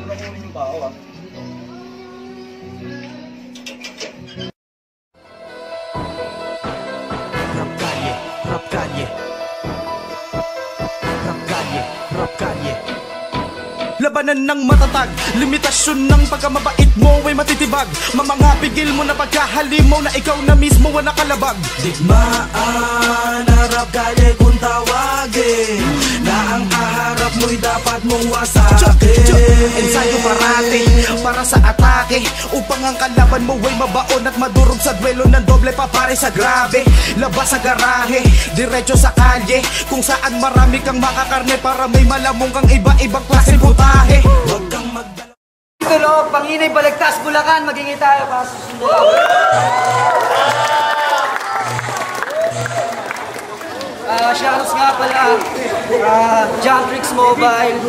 na kunin yung bao ah. Rap kalye, rap kalye. Rap kalye, rap kalye. Labanan ng matatag, limitasyon ng pagkamabait mo ay matitibag. Mamangapigil mo na pagkahalimaw na ikaw na mismo ang nakalabag. Digmaan na rap kalye kung tawagin, na ang kaharap mo'y dapat mong wasakin. Ensayo parati para sa atake, upang ang kalaban mo ay mabaon at madurog sa duelo ng doble papare sa grabe. Labas sa garahe, diretso sa kalye, kung saan marami kang makakarne para may malamong kang iba-ibang klaseng putahe. Huwag kang magdala. Dito loob, Panginay, Balagtas, Bulacan, maghingi tayo para sa susunod. Shouts nga pala, Jantrix Mobile,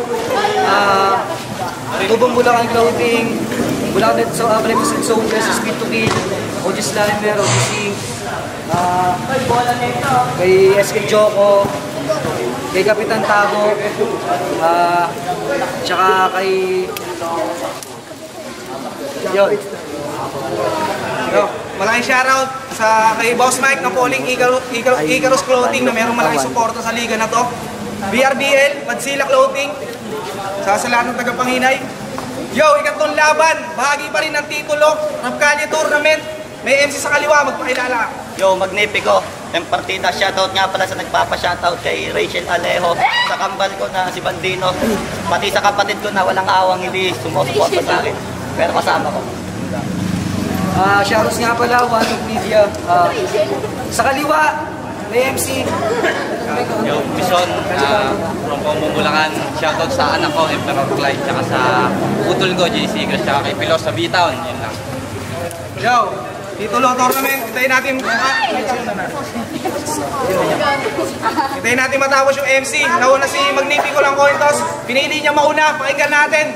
Tubong Bulacan Clothing, Bulacan Represent Zone vs. Speed to Kill, OG Slimer, OG Sing, kay SK Joko, kay Kapitan Tago, tsaka kay... Yun. Malaking shoutout sa kay Boss Mike na Pauling Icarus Clothing na mayroong malaking suporta sa liga na to. BRBL, Madsila Clothing, sa lahat ng taga-Panginay. Yo, ikatlong laban, bahagi pa rin ng titulo, Rap Kalye Tournament. May MC sa kaliwa, magpakilala. Yo, Magnifico, yung partida, shoutout nga pala sa nagpapa-shoutout kay Rachel Alejo, sa kambal ko na si Bandino, pati sa kapatid ko na walang awang hindi sumusuporta sa akin, pero kasama ko. Shoutouts nga pala, One of Media. Sa kaliwa, may MC. Yo, Bison, from Bulacan. Shoutout sa anak ko, Emperor Clyde, tsaka sa utol ko, JC Igres, tsaka kay Pilos sa B-Town. Yun lang. Yo, titulo tournament, hintayin natin matapos yung MC. Nauna si Magnifico lang coin toss. Pinili niya mauna, pakinggan natin.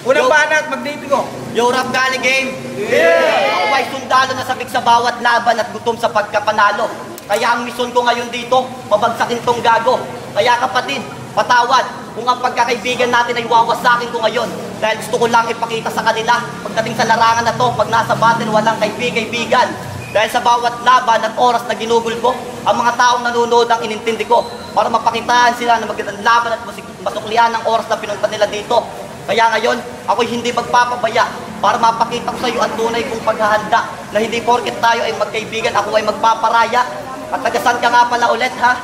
Unang banat, Magnifico. Yo, Rap Kalye game! Yeah! Ako ay sundalo na sabik sa bawat laban at gutom sa pagkapanalo. Kaya ang misyon ko ngayon dito, mabagsakin tong gago. Kaya kapatid, patawad kung ang pagkakaibigan natin ay wawasakin ko ngayon. Dahil gusto ko lang ipakita sa kanila, pagdating sa larangan na to, pag nasa battle, walang kaibigan. Dahil sa bawat laban at oras na ginugol ko, ang mga taong nanonood ang inintindi ko para mapakitaan sila na magandang laban at masuklian ang oras na pinunta nila dito. Kaya ngayon, ako'y hindi magpapabaya para mapakita ko sa iyo ang tunay kong paghahanda na hindi porket tayo ay magkaibigan, ako ay magpaparaya. At tagasan ka nga pala ulit, ha?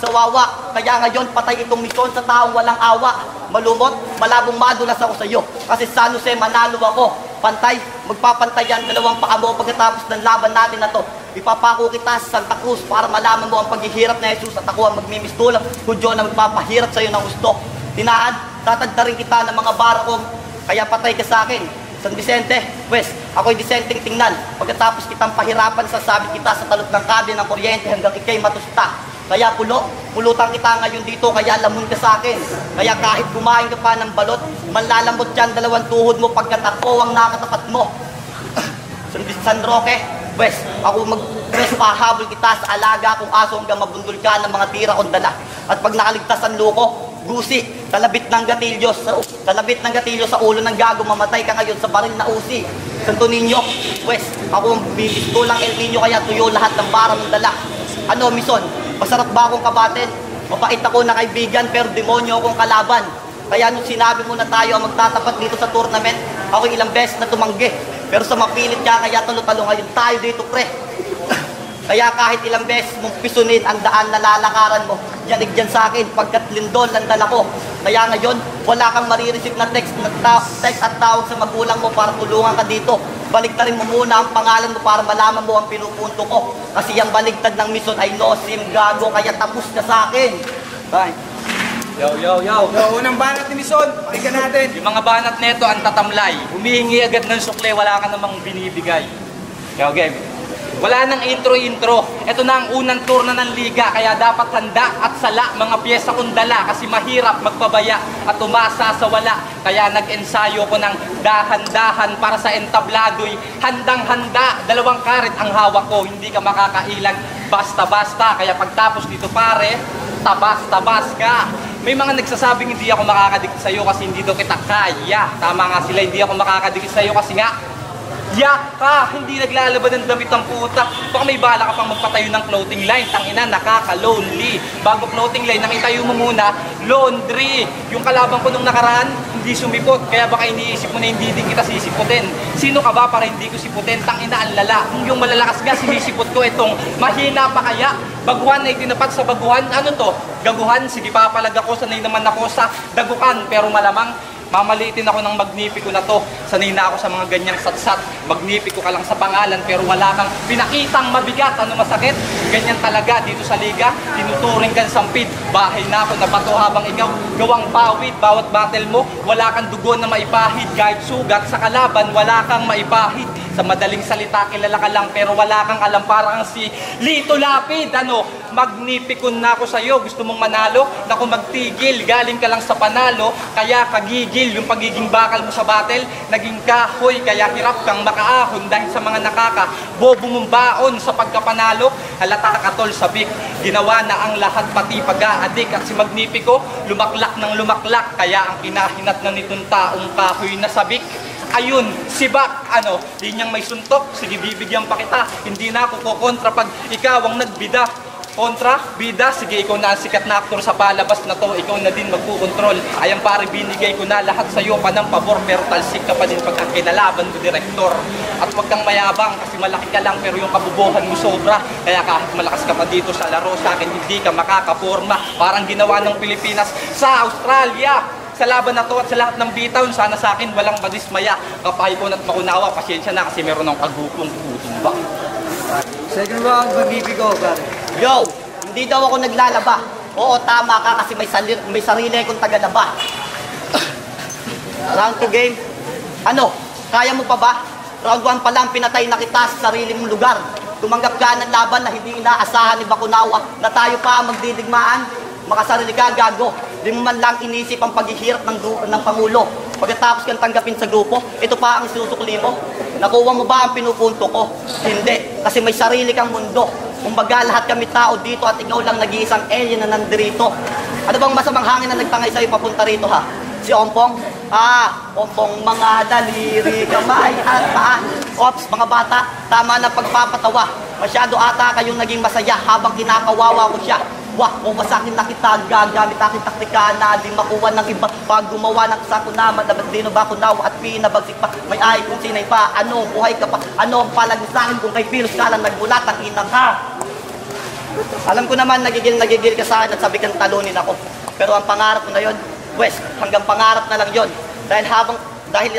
Sa wawa. Kaya ngayon, patay itong misyon sa taong walang awa. Malumot, malabong madulas ako sa iyo. Kasi San Jose, manalo ako. Pantay, magpapantayan, dalawang paa mo pagkatapos ng laban natin na to. Ipapako kita sa Santa Cruz para malaman mo ang paghihirap na Jesus at ako ang magmimistulang Hudyo na magpapahirap sa iyo ng gusto. Tinaan, tatagda rin kita ng mga barakong, kaya patay ka sa akin. San Vicente, pues, ako'y disenteng tingnan. Pagkatapos kitang pahirapan, sasabi kita sa talot ng kable ng kuryente hanggang ikay matusta. Kaya pulutan kita ngayon dito, kaya lamon ka sa akin. Kaya kahit kumain ka pa ng balot, manlalambot dyan dalawang tuhod mo pagkat ako ang nakatapat mo. San Roque, pues, ako pahabol kita sa alaga kung aso hanggang mabundol ka ng mga tira kong dala. At pag nakaligtas ang luko, gusi, talabit ng gatilyo sa ulo ng gago, mamatay ka ngayon sa baril na usi. Santo Niño, pues, ako ang bibistulang El Niño, kaya tuyo lahat ng bara mong dala. Ano, Mison, masarap ba akong kabatin? Mapait ako na kaibigan, pero demonyo akong kalaban. Kaya nung sinabi mo na tayo ang magtatapat dito sa tournament, ako ilang beses na tumanggi. Pero sa mapilit ka, kaya talo-talo ngayon tayo dito, pre. Kaya kahit ilang beses mong pisunin ang daan na lalakaran mo, yanig dyan sa akin pagkat lindol ang dala ko. Kaya ngayon, wala kang marireceive na text at tawag sa magulang mo para tulungan ka dito. Baligtarin mo muna ang pangalan mo para malaman mo ang pinupunto ko. Kasi ang baligtad ng mission ay no sim gago, kaya tapos ka sa akin. Bye. Yo. Unang banat ni Mison, pakinggan natin. Yung mga banat neto ang tatamlay. Humihingi agad ng sukle, wala ka namang binibigay. Yo, game. Wala nang intro. Ito na ang unang turna ng liga, kaya dapat handa at sala mga pyesa kong dala kasi mahirap magpabaya at umasa sa wala. Kaya nag-ensayo ko ng dahan-dahan para sa entablado'y handang-handa. 2 karet ang hawak ko, hindi ka makakailag basta-basta. Kaya pagtapos dito pare, tabas-tabas ka. May mga nagsasabing hindi ako makakadikit sa'yo kasi hindi daw kita kaya. Tama nga sila, hindi ako makakadikit sa'yo kasi nga yak ka, hindi naglalaban ng damit ang puta. Baka may bala ka pang magpatayo ng clothing line. Tangina, nakaka-lonely. Bago clothing line, nakitayo mo muna, laundry. Yung kalaban ko nung nakaraan, hindi sumipot. Kaya baka iniisip mo na hindi din kita sisiputin. Sino ka ba para hindi ko siputin? Tangina, ang lala. Kung yung malalakas nga, sinisipot ko itong mahina pa kaya. Baguhan na itinapat sa baguhan. Ano to? Gaguhan? Sige, papalag ako. Sanay naman ako sa dagukan. Pero malamang mamaliitin ako ng Magnifico na to. Sanay na ako sa mga ganyang satsat. Magnifico ka lang sa pangalan pero wala kang pinakitang mabigat. Ano masakit? Ganyan talaga dito sa liga. Tinuturing kang sampid. Bahay na ako nabato habang ikaw gawang pawid. Bawat battle mo, wala kang dugo na maipahid. Kahit sugat sa kalaban, wala kang maipahid. Sa madaling salita, kilala ka lang pero wala kang alam, parang si Lito Lapid. Ano, Magnifico na ako sa'yo. Gusto mong manalo? Naku, magtigil. Galing ka lang sa panalo, kaya kagigil. Yung pagiging bakal mo sa battle, naging kahoy, kaya hirap kang makaahon dahil sa mga bobo mong baon sa pagkapanalo. Halata ka tol sa bik, ginawa na ang lahat pati pag-aadik. At si Magnifico, lumaklak ng lumaklak, kaya ang kinahinat na nitong taong kahoy na sabik. Ayun, si Bak, ano, di niyang may suntok, sige bibigyan pa kita. Hindi na ako kukontra pag ikaw ang nagbida. Kontra, bida, sige ikaw na ang sikat na aktor sa palabas na to, ikaw na din magkukontrol. Ayan pare, binigay ko na lahat sa'yo pa ng pabor, pero talsik ka pa din pag ang kinalaban mo, direktor. At huwag kang mayabang kasi malaki ka lang pero yung kabubuhan mo sobra. Kaya kahit malakas ka pa dito sa laro, sa akin hindi ka makakaporma. Parang ginawa ng Pilipinas sa Australia. Sa laban na to at sa lahat ng bitaw, sana sa akin walang madismaya. Kapaypon at makunawa, pasyensya na kasi meron ng kagupong kutumba. Second round, Magnifico, pare. Yo, hindi daw ako naglalaba. Oo, tama ka kasi may sarili akong tagalaba. Round 2 game. Ano, kaya mo pa ba? Round 1 pa lang, pinatay na kita sa sarili mong lugar. Tumanggap ka ng laban na hindi inaasahan ni Bakunawa na tayo pa ang magdidigmaan. Makasarili ka, gago. Di mo man lang inisip ang paghihirap ng Pangulo. Pagkatapos kang tanggapin sa grupo, ito pa ang sinusukli mo. Nakuha mo ba ang pinupunto ko? Hindi, kasi may sarili kang mundo. Kumbaga lahat kami tao dito at ikaw lang nag-iisang alien na nandirito. Ano bang masamang hangin na nagtangay sa'yo papunta rito ha? Si Ompong? Ompong, mga daliri, kamay at paa. Ops, mga bata, tama na pagpapatawa. Masyado ata kayong naging masaya habang kinakawawa ko siya. Wah, kung masakin na kita, gagamit aking taktika na di makuha ng iba. Pag gumawa ng sakuna, madabadino ba ko naw at pinabagsik pa. May ay kung sinay pa, ano, buhay ka pa. Ano ang palagi sa akin kung kay Pilos ka lang nagbulat, ang inang ka. Alam ko naman, nagigil ka sa akin at sabi kang talunin ako. Pero ang pangarap mo na yun, Wes, hanggang pangarap na lang yun. Dahil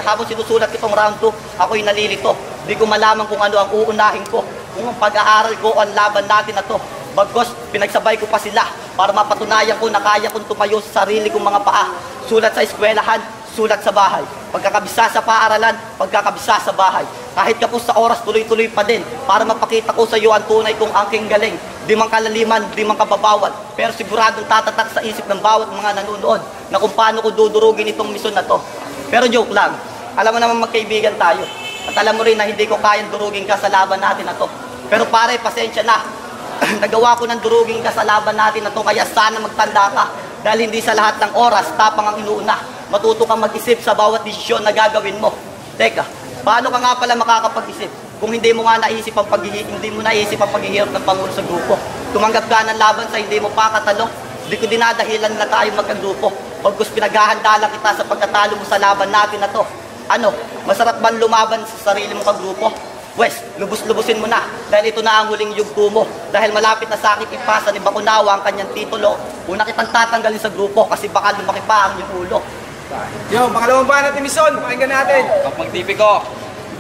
habang sinusulat itong round 2, ako'y nalilito. Di ko malaman kung ano ang uunahin ko. Kung ang pag-aaral ko, ang laban natin na to. Bagkos, pinagsabay ko pa sila para mapatunayan ko na kaya kong tumayo sa sarili kong mga paa. Sulat sa eskwelahan, sulat sa bahay. Pagkakabisa sa paaralan, pagkakabisa sa bahay. Kahit kapos sa oras, tuloy-tuloy pa din para mapakita ko sa iyo ang tunay kong angking galing. Di man kalaliman, di man kababawat. Pero siguradong tatatak sa isip ng bawat mga nanonood na kung paano ko dudurugin itong misyon na to. Pero joke lang, alam mo naman magkaibigan tayo. At alam mo rin na hindi ko kayang durugin ka sa laban natin na to. Pero pare, pasensya na. Nagawa ko ng durugin ka sa laban natin na to, kaya sana magtanda ka. Dahil hindi sa lahat ng oras, tapang ang inuuna. Matuto kang mag-isip sa bawat desisyon na gagawin mo. Teka, paano ka nga pala makakapag-isip kung hindi mo naisip ang paghihirap ng Pangulo sa grupo? Tumanggap ka ng laban sa hindi mo pa katalo. Di ko dinadahilan na tayo magkagrupo. Pagkus pinaghahanda lang kita sa pagkatalo mo sa laban natin na to. Ano, masarap ba lumaban sa sarili mong kagrupo? Wes, lubos-lubusin mo na dahil ito na ang huling yugto mo. Dahil malapit na sa akin ipasa ni Bakunawa ang kanyang titulo. Una kitang tatanggalin sa grupo kasi baka lumaki pa ang iyong ulo. Yo, pangalawang banat ni Mison, pakinggan natin. Magnifico,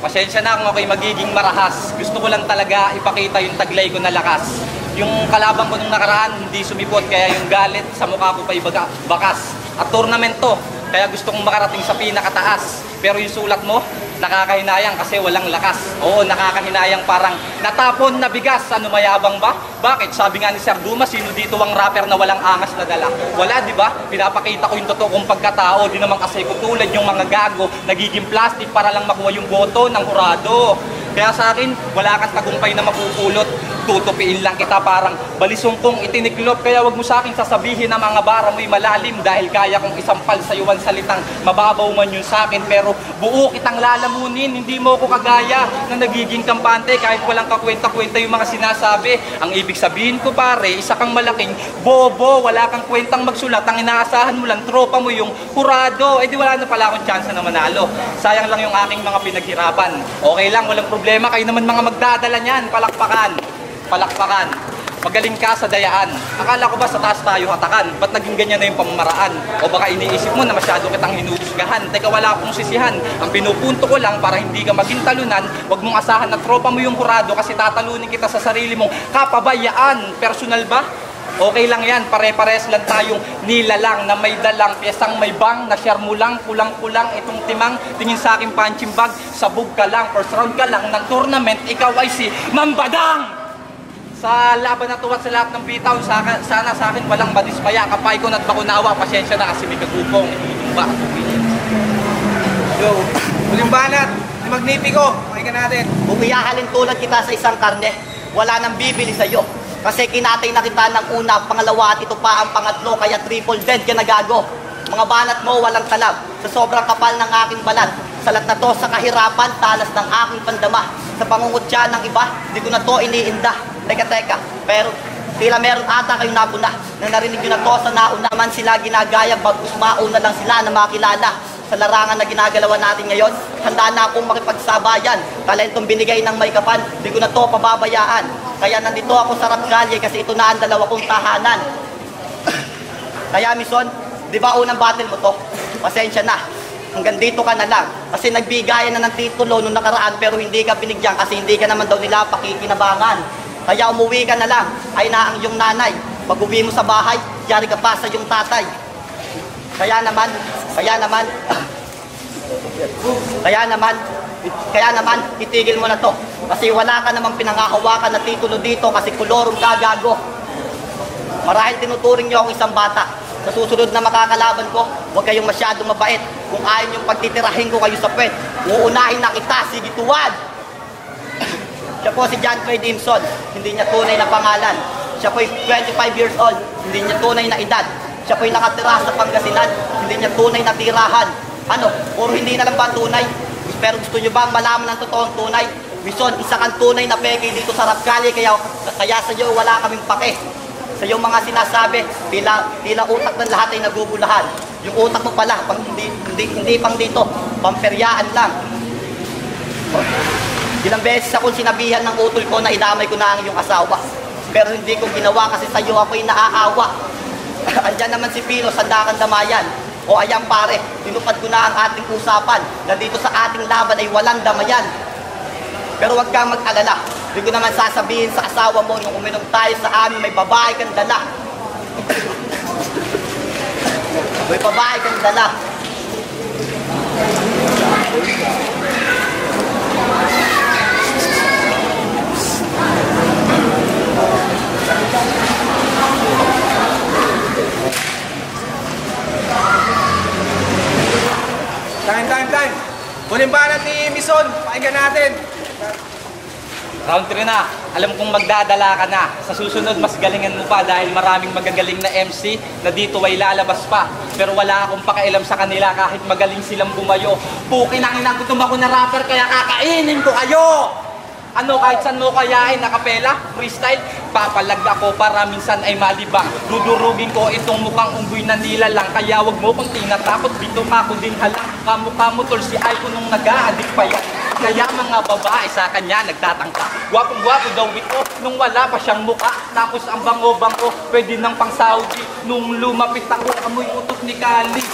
pasensya na kung ako'y magiging marahas. Gusto ko lang talaga ipakita yung taglay ko na lakas. Yung kalaban ko nung nakaraan, hindi sumipot, kaya yung galit sa mukha ko pa'y bakas. At tournament to, kaya gusto kong makarating sa pinakataas. Pero yung sulat mo, nakakahinayang kasi walang lakas. Oo, nakakahinayang, parang natapon na bigas. Ano, mayabang ba? Bakit? Sabi nga ni Sir Duma, sino dito ang rapper na walang angas na dala? Wala, di ba? Pinapakita ko yung totoo kong pagkatao. Di naman kasi ko tulad yung mga gago, nagiging plastic para lang makuha yung boto ng hurado. Kaya sa akin, wala kang tagumpay na mapupulot. tutupiin lang kita parang balisungkong itiniklop. Kaya wag mo sa akin sasabihin na mga bara mo'y malalim, dahil kaya kong isampal sa iwan salitang mababaw man yun sa akin, pero buo kitang lalamunin. Hindi mo ko kagaya na nagiging kampante kahit walang kakwenta-kwenta yung mga sinasabi. Ang ibig sabihin ko pare, isa kang malaking bobo, wala kang kwentang magsulat, ang inaasahan mo lang tropa mo yung hurado. Eh di wala na pala akong chance na manalo. Sayang lang yung aking mga pinaghirapan. Okay lang, walang problema, kayo naman mga magdadala niyan. Palakpakan, palakpakan. Magaling ka sa dayaan. Akala ko ba sa taas tayo hatakan? Ba't naging ganyan na yung pamamaraan? O baka iniisip mo na masyado kitang hinuhusgahan? Teka, wala akong sisihan. Ang pinupunto ko lang para hindi ka maging talunan, wag mong asahan na tropa mo yung hurado kasi tatalunin kita sa sarili mong kapabayaan. Personal ba? Okay lang yan, pare-pares lang tayong nilalang na may dalang piyesang may bang, na share mo lang, kulang-kulang itong timang, tingin sa aking punching bag, sabog ka lang, first round ka lang ng tournament, ikaw ay si Mambadang! Sa laban na tuwat sa lahat ng bitaw, sana sa akin walang madispaya, kapay ko na't bakunawa, pasyensya na kasi may kagupong, itulumba at opinion. Yo, huling banat, ni Magnifico, pakinggan natin. Kung iyahalin tulad kita sa isang karne, wala nang bibili sa'yo. Kasi kinatay na kita ng una, pangalawa at ito pa ang pangatlo, kaya triple dead ka nagago. Mga banat mo walang talab, sa sobrang kapal ng aking balat. Salat na to sa kahirapan, talas ng aking pandama. Sa pangungutya ng iba, di ko na to iniinda. Teka, pero tila meron ata kayong napuna na narinig nyo na to sa nauna man sila ginagaya, bagus mauna lang sila na makilala. Sa larangan na ginagalawan natin ngayon, handa na akong makipagsabayan. Talentong binigay ng may kapan, di ko na to pababayaan. Kaya nandito ako sa Rapkalye kasi ito na ang dalawa kong tahanan. Kaya Mison, di ba unang battle mo to? Pasensya na, hanggang dito ka na lang. Kasi nagbigayan na ng titulo nung nakaraan pero hindi ka binigyan kasi hindi ka naman daw nila pakikinabangan. Kaya umuwi ka na lang, ay na ang iyong nanay. Pag uwi mo sa bahay, yari ka pa sa iyong tatay. Kaya naman, itigil mo na to. Kasi wala ka namang pinangahawakan na titulo dito kasi kulorong gagago. Marahil tinuturing niyo akong isang bata. Sa susunod na makakalaban ko, huwag kayong masyadong mabait. Kung ayaw niyong pagtitirahin ko kayo sa puwet, uunahin na kita, sige tuwad! Siya po si John Clay Dimson, hindi niya tunay na pangalan. Siya po'y 25 years old, hindi niya tunay na edad. Siya po'y nakatira sa Pangasinan, hindi niya tunay na tirahan. Ano, puro hindi na lang ba tunay? Pero gusto niyo ba malaman ang totoong tunay? Mison, isa kang tunay na peke dito sa Rapkalye, kaya sa iyo wala kaming pake. Sa iyong mga sinasabi, tila utak ng lahat ay nagugulahan. Yung utak mo pala, hindi pang dito, pamperyaan lang. Ilang beses akong sinabihan ng utol ko na idamay ko na ang iyong asawa. Pero hindi ko ginawa kasi sa iyo ako'y naaawa. Andyan naman si Pino sa Dakan Damayan. O ayan pare, tinupad ko na ang ating usapan na dito sa ating laban ay walang damayan. Pero huwag kang mag-alala. Hindi ko naman sasabihin sa asawa mo nung uminom tayo sa amin may babae kang dala. May babae kang dala. Time. Huling banat ni Mison, pakinggan natin. Round 3 na. Alam kong magdadala ka na. Sa susunod, mas galingan mo pa dahil maraming magagaling na MC na dito ay lalabas pa. Pero wala akong pakialam sa kanila kahit magaling silang bumayo. Pukin ang inagutom ako na rapper kaya kakainin ko kayo! Ano, kahit saan mo kayain, nakapela, freestyle, papalag ako para minsan ay malibang. Dudurugin ko itong mukhang unggoy na nilalang, kaya wag mo pang tinatakot, bito ka ko din halang. Kamukha mo tol si Aiko nung nag-a-addict pa yan. Kaya mga babae sa kanya nagtatangka. Gwapong-gwapo daw ito nung wala pa siyang muka. Tapos ang bango-bango, pwede nang pang Saudi. Nung lumapit ako, amoy utos ni Kali.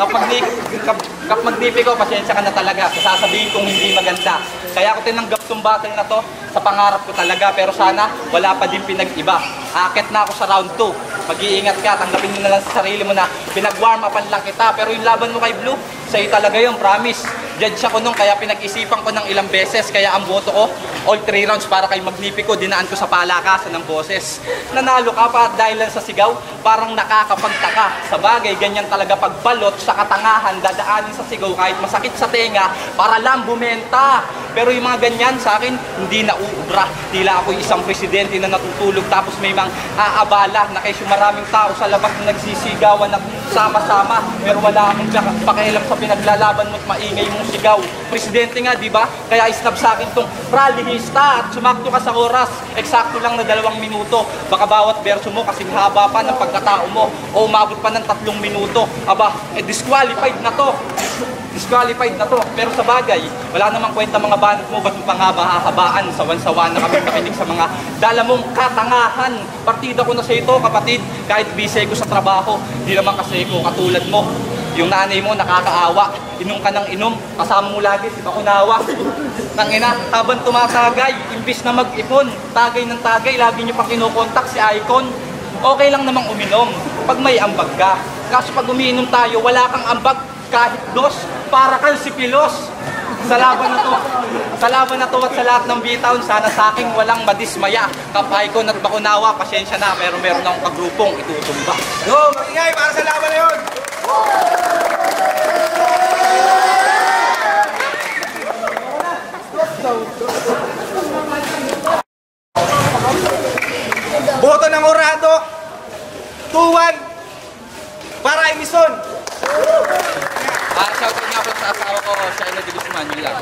Kapag magnipi ko, pasensya ka na talaga. Sasabihin kong hindi maganda. Kaya ako tinanggap tong battle na to sa pangarap ko talaga. Pero sana wala pa din pinag-iba. Akit na ako sa round 2. Mag-iingat ka, tanggapin mo na lang sa sarili mo na pinag-warm upan lang kita. Pero yung laban mo kay Blue, sa'yo talaga yun, promise. Judge ako nung kaya pinag-isipan ko ng ilang beses. Kaya ang boto ko, all 3 rounds para kay Magnifico, dinaan ko sa palakasan ng boses. Nanalo ka pa dahil lang sa sigaw, parang nakakapagtaka. Sa bagay, ganyan talaga pagbalot sa katangahan, dadaanin sa sigaw kahit masakit sa tenga para lang bumenta. Pero yung mga ganyan sa akin, hindi na uubra. Tila ako isang presidente na natutulog tapos may mga aabala na kesyo maraming tao sa labas na nagsisigawan na sama-sama. Pero wala akong pakialam sa pinaglalaban mo at maingay mong sigaw. Presidente nga, di ba? Kaya isnab sa akin tong rallyista at sumakto ka sa oras. Eksakto lang na 2 minuto. Baka bawat verso mo kasing haba pa ng pagkatao mo o umabot pa ng 3 minuto. Aba, disqualified na to. Disqualified na to. Pero sa bagay, wala namang kwenta mga banat mo. Ba't mo pa nga mahahabaan? Sawan-sawa na kami makinig sa mga dala mong katangahan. Partida ko na sa ito, kapatid. Kahit busy ko sa trabaho, di naman kasi ko katulad mo. Yung nanay mo nakakaawa. Inom ka ng inom. Kasama mo lagi si Bakunawa. Tangina, habang tumatagay, imbis na mag-ipon, tagay ng tagay, lagi niyo pa kinukontak si Icon. Okay lang namang uminom pag may ambag ka. Kaso pag umiinom tayo, wala kang ambag kahit dos, para kang sipilos. Sa laban na to at sa lahat ng bitaw, sana sa akin walang madismaya. Icon at Bakunawa, pasensya na, pero meron akong kagrupong itutumba. Go, magingay para sa laban na yun! Boto ng Orado 2-1 para Emison. Shoutout nga po sa asawa ko, Shaina de Guzman, yun lang.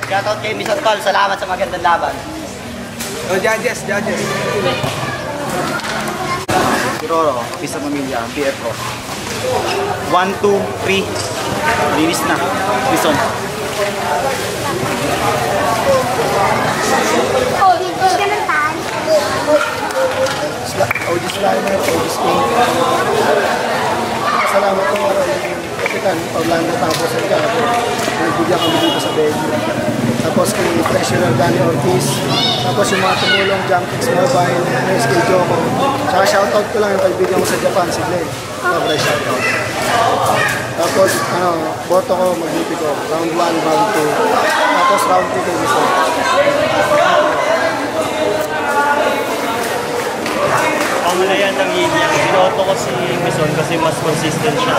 Shoutout kay Miss Paul, salamat sa magandang laban. O, judges. Roro, Pisa Pamilya, BFO. 1, 2, 3. Linis na. Bison. Audis Liner, Audis King. Salamat po Kapitan Orlando Tapos at Gago. Nagbigyan kami dito sa Belgium. Tapos kay Treasurer Danny Ortiz. Tapos yung mga tumulong, Jumpix Mobile, SK Joko. Tsaka shoutout ko lang yung kaibigan ko sa Japan, si Glenn. Sobrang shoutout. Tapos boto ko, maglupi ko. Round 1, round 2. Tapos round 2 kay Mison. Pamalayan ng Yinya. Binoto ko si Mison kasi mas consistent siya.